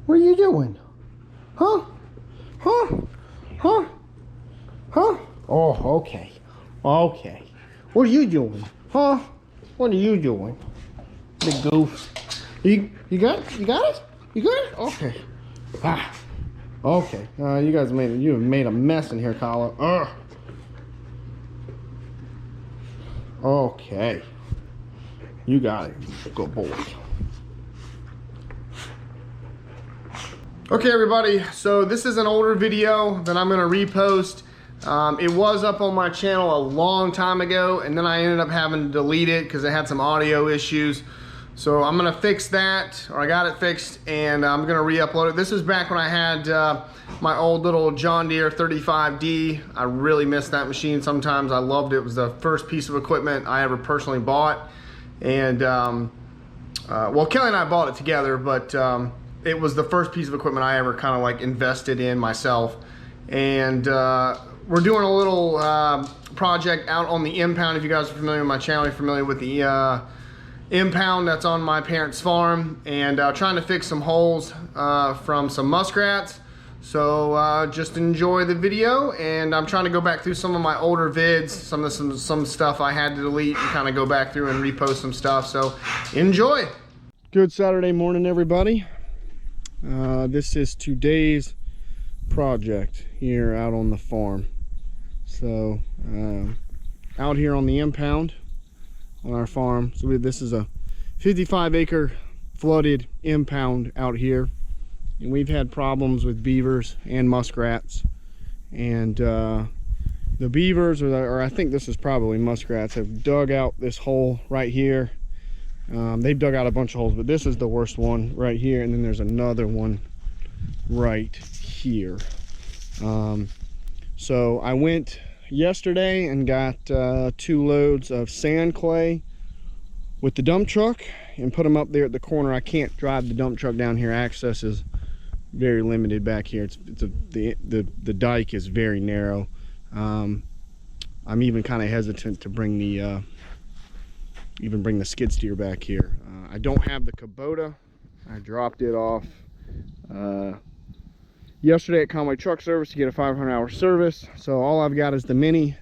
What are you doing? Huh? Huh? Huh? Huh? Oh, okay. Okay. What are you doing? Huh? What are you doing? Big goof. You got it? You got it? You got it? Okay. Ah. Okay. You guys have made a mess in here, Kyle. Ugh. Okay. You got it. Good boy. Okay, everybody. So this is an older video that I'm gonna repost. It was up on my channel a long time ago, and then I ended up having to delete it because it had some audio issues. So I'm gonna fix that, or I got it fixed, and I'm gonna re-upload it. This is back when I had my old little John Deere 35D. I really miss that machine sometimes. I loved it. It was the first piece of equipment I ever personally bought. And well, Kelly and I bought it together, but it was the first piece of equipment I ever kind of like invested in myself. And we're doing a little project out on the impound. If you guys are familiar with my channel, you're familiar with the impound that's on my parents' farm, and trying to fix some holes from some muskrats. So just enjoy the video, and I'm trying to go back through some of my older vids, some stuff I had to delete, and kind of go back through and repost some stuff. So enjoy. Good Saturday morning, everybody. This is today's project here out on the farm. So out here on the impound on our farm. So this is a 55-acre flooded impound out here, and we've had problems with beavers and muskrats. And the beavers, or I think this is probably muskrats, have dug out this hole right here. They've dug out a bunch of holes, but this is the worst one right here, and then there's another one right here. So I went yesterday and got 2 loads of sand clay with the dump truck and put them up there at the corner. I can't drive the dump truck down here. Access is very limited back here. The dike is very narrow. I'm even kind of hesitant to bring the bring the skid steer back here. I don't have the Kubota. I dropped it off yesterday at Conway Truck Service to get a 500-hour service. So all I've got is the Mini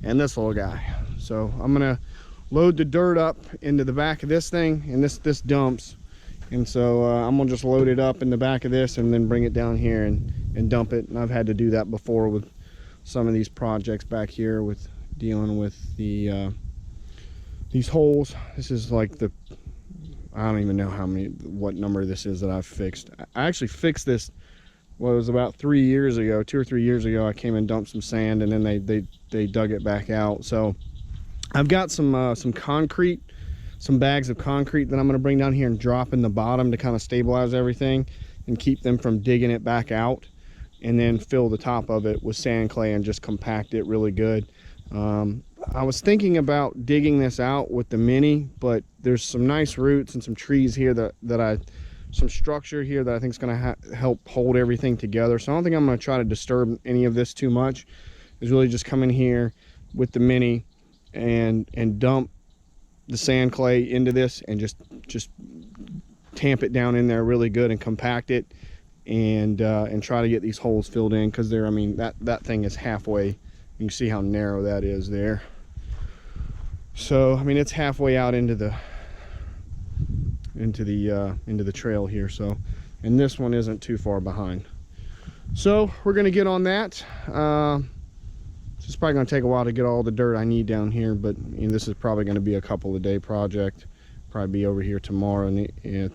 and this little guy. So I'm gonna load the dirt up into the back of this thing, and this dumps. And so I'm gonna just load it up in the back of this and then bring it down here and dump it. And I've had to do that before with some of these projects back here with dealing with the these holes. This is like I don't even know what number this is that I've fixed. I actually fixed this, well, it was about 3 years ago, 2 or 3 years ago. I came and dumped some sand, and then they dug it back out. So I've got some concrete, some bags of concrete that I'm going to bring down here and drop in the bottom to kind of stabilize everything and keep them from digging it back out, and then fill the top of it with sand clay and just compact it really good. I was thinking about digging this out with the Mini, but there's some nice roots and some trees here some structure here that I think is going to help hold everything together. So I don't think I'm going to try to disturb any of this too much. It's really just come in here with the Mini and dump the sand clay into this and just tamp it down in there really good and compact it, and try to get these holes filled in, because I mean that thing is halfway. You can see how narrow that is there. So I mean, it's halfway out into the trail here. So, and this one isn't too far behind. So we're gonna get on that. It's probably gonna take a while to get all the dirt I need down here, but this is probably gonna be a couple of day project. Probably be over here tomorrow, and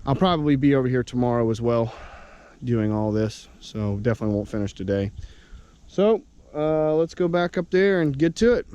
I'll probably be over here tomorrow as well doing all this. So definitely won't finish today. So let's go back up there and get to it.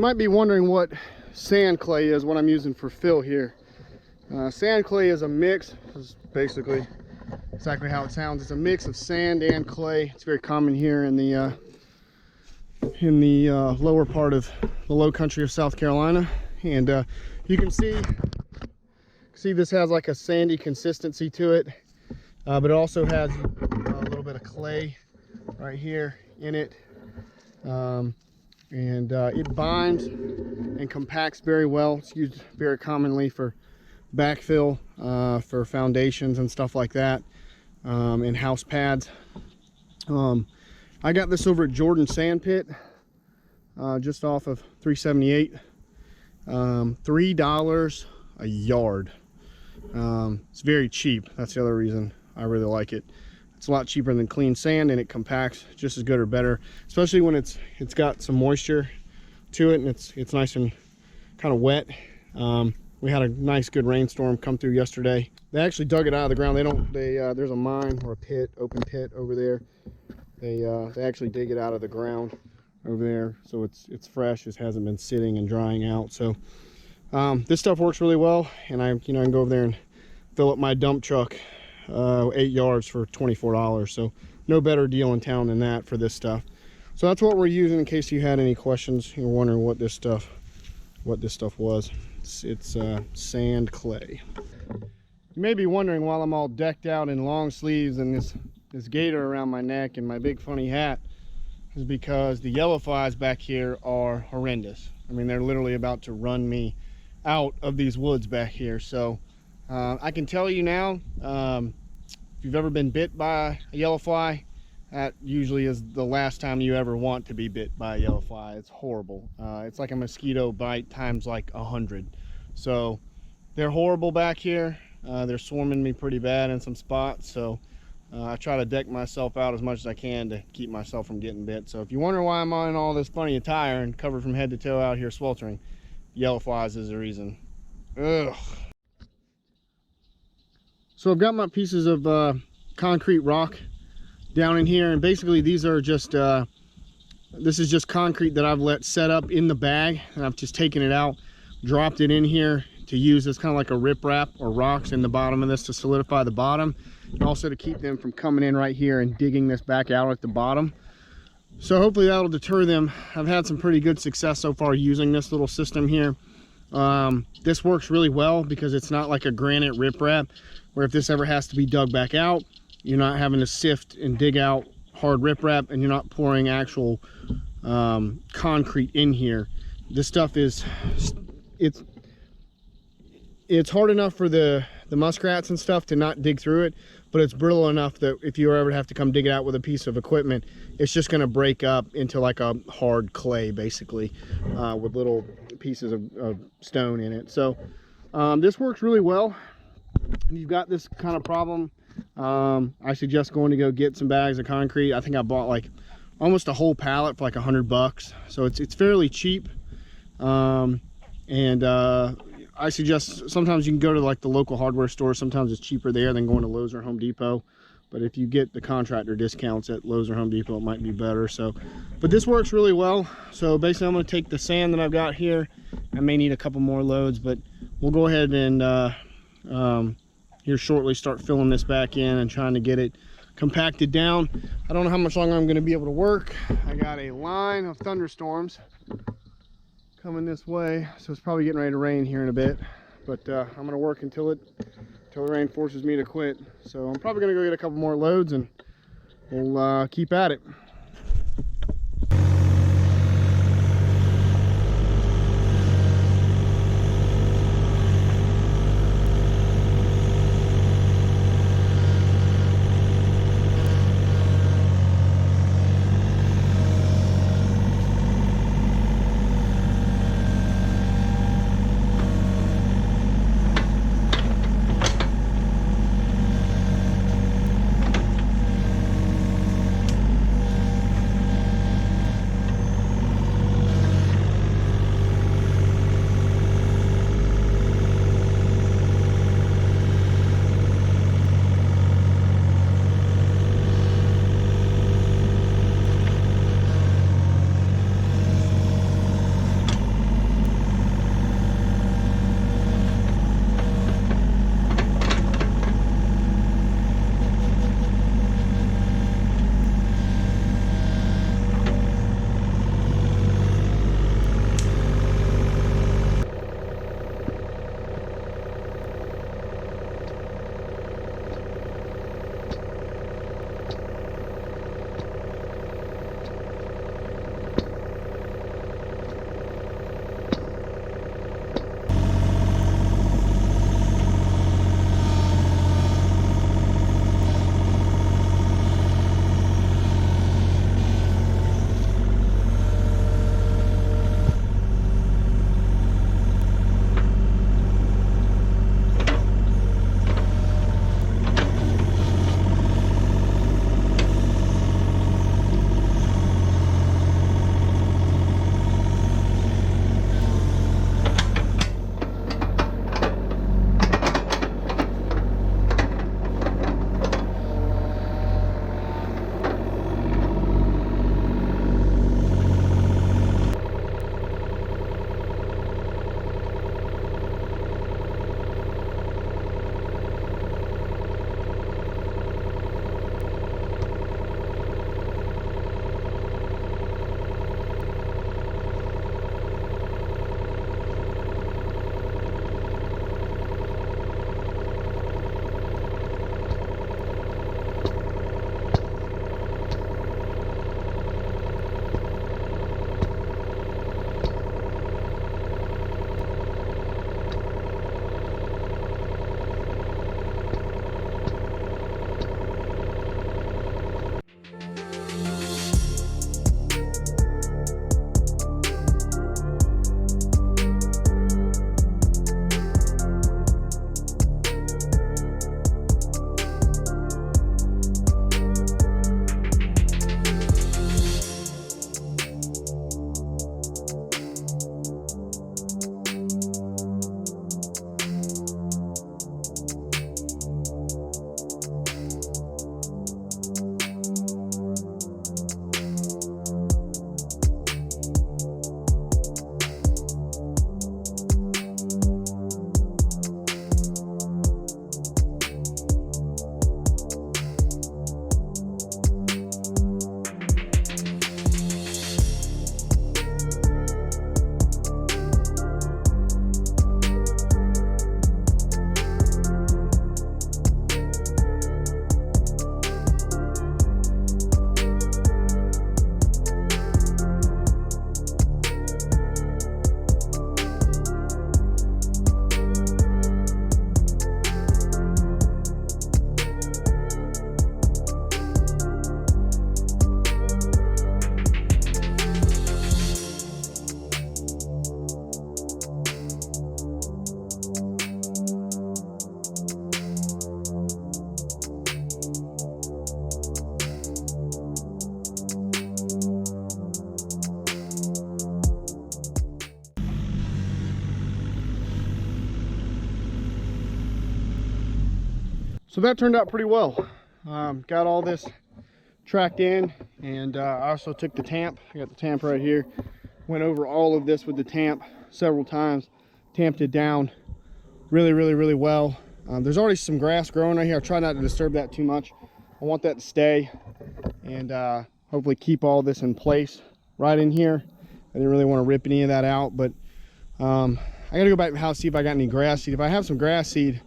You might be wondering what sand clay is, what I'm using for fill here. Sand clay is a mix. This is basically exactly how it sounds. It's a mix of sand and clay. It's very common here in the lower part of the low country of South Carolina. And you can see this has like a sandy consistency to it, but it also has a little bit of clay right here in it. It binds and compacts very well. It's used very commonly for backfill, for foundations and stuff like that, and house pads. I got this over at Jordan Sand Pit, just off of 378. $3 a yard. It's very cheap. That's the other reason I really like it. It's a lot cheaper than clean sand, and it compacts just as good or better, especially when it's got some moisture to it and it's nice and kind of wet. We had a nice good rainstorm come through yesterday. They actually dug it out of the ground. There's a mine or a pit, open pit over there. They actually dig it out of the ground over there, so it's fresh. It hasn't been sitting and drying out. So this stuff works really well, and I can go over there and fill up my dump truck 8 yards for $24. So no better deal in town than that for this stuff. So that's what we're using in case you had any questions. You're wondering what this stuff was. It's sand clay. You may be wondering, while I'm all decked out in long sleeves and this gaiter around my neck and my big funny hat, is because the yellow flies back here are horrendous. I mean, they're literally about to run me out of these woods back here. So I can tell you now, if you've ever been bit by a yellow fly, that usually is the last time you ever want to be bit by a yellow fly. It's horrible. It's like a mosquito bite times like 100. So they're horrible back here. They're swarming me pretty bad in some spots. So I try to deck myself out as much as I can to keep myself from getting bit. So if you wonder why I'm on all this funny attire and covered from head to toe out here sweltering, yellow flies is the reason. Ugh. So I've got my pieces of concrete rock down in here, and basically these are just this is just concrete that I've let set up in the bag, and I've just taken it out, dropped it in here to use as kind of like a riprap or rocks in the bottom of this to solidify the bottom, and also to keep them from coming in right here and digging this back out at the bottom. So hopefully that'll deter them. I've had some pretty good success so far using this little system here. This works really well because it's not like a granite riprap, where if this ever has to be dug back out, you're not having to sift and dig out hard riprap, and you're not pouring actual concrete in here. This stuff is, it's hard enough for the muskrats and stuff to not dig through it, but it's brittle enough that if you ever have to come dig it out with a piece of equipment, it's just going to break up into like a hard clay, basically, with little pieces of stone in it. So this works really well. If you've got this kind of problem, I suggest going to go get some bags of concrete. I think I bought like almost a whole pallet for like $100, so it's fairly cheap. I suggest sometimes you can go to like the local hardware store. Sometimes it's cheaper there than going to Lowe's or Home Depot, but if you get the contractor discounts at Lowe's or Home Depot, it might be better. So, but this works really well. So basically I'm going to take the sand that I've got here. I may need a couple more loads, but we'll go ahead and here shortly start filling this back in and trying to get it compacted down. I don't know how much longer I'm going to be able to work. I got a line of thunderstorms coming this way, so it's probably getting ready to rain here in a bit, but I'm going to work until the rain forces me to quit. So I'm probably going to go get a couple more loads, and we'll keep at it. So that turned out pretty well. Got all this tracked in, and I also took the tamp. I got the tamp right here. Went over all of this with the tamp several times. Tamped it down really well. There's already some grass growing right here. I try not to disturb that too much. I want that to stay and hopefully keep all this in place right in here. I didn't really want to rip any of that out, but I gotta go back to the house, see if I got any grass seed. If I have some grass seed,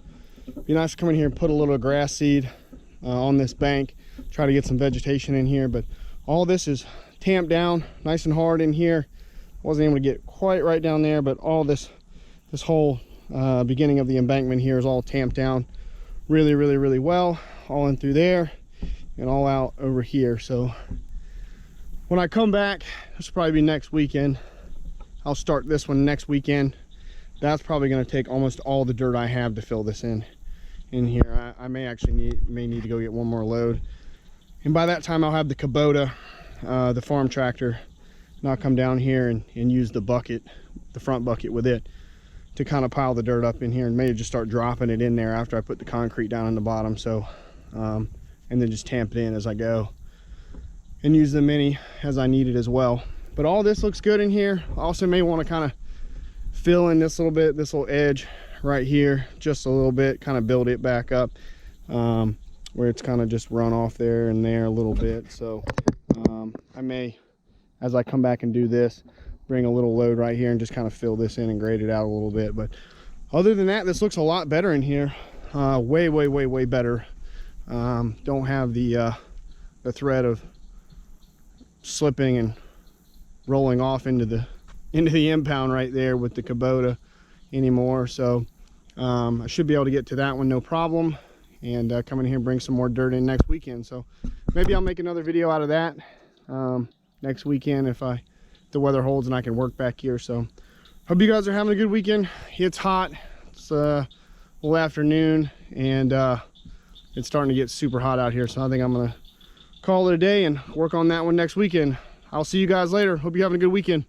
it'd be nice to come in here and put a little grass seed on this bank, try to get some vegetation in here. But all this is tamped down nice and hard in here. Wasn't able to get quite right down there, but all this whole beginning of the embankment here is all tamped down really well, all in through there and all out over here. So when I come back, this will probably be next weekend. I'll start this one next weekend. That's probably going to take almost all the dirt I have to fill this in here. I may actually need to go get one more load, and by that time I'll have the Kubota, the farm tractor, and I'll come down here and use the bucket, the front bucket with it, to kind of pile the dirt up in here, and maybe just start dropping it in there after I put the concrete down in the bottom. So and then just tamp it in as I go and use the mini as I need it as well. But all this looks good in here. I also may want to kind of fill in this little bit, this little edge right here, just a little bit, kind of build it back up where it's kind of just run off there and there a little bit. So I may, as I come back and do this, bring a little load right here and just kind of fill this in and grade it out a little bit. But other than that, this looks a lot better in here. Way better. Don't have the threat of slipping and rolling off into the impound right there with the Kubota anymore. So I should be able to get to that one no problem, and come in here and bring some more dirt in next weekend. So maybe I'll make another video out of that next weekend if the weather holds and I can work back here. So hope you guys are having a good weekend. It's hot. It's a little afternoon, and it's starting to get super hot out here. So I think I'm gonna call it a day and work on that one next weekend. I'll see you guys later. Hope you're having a good weekend.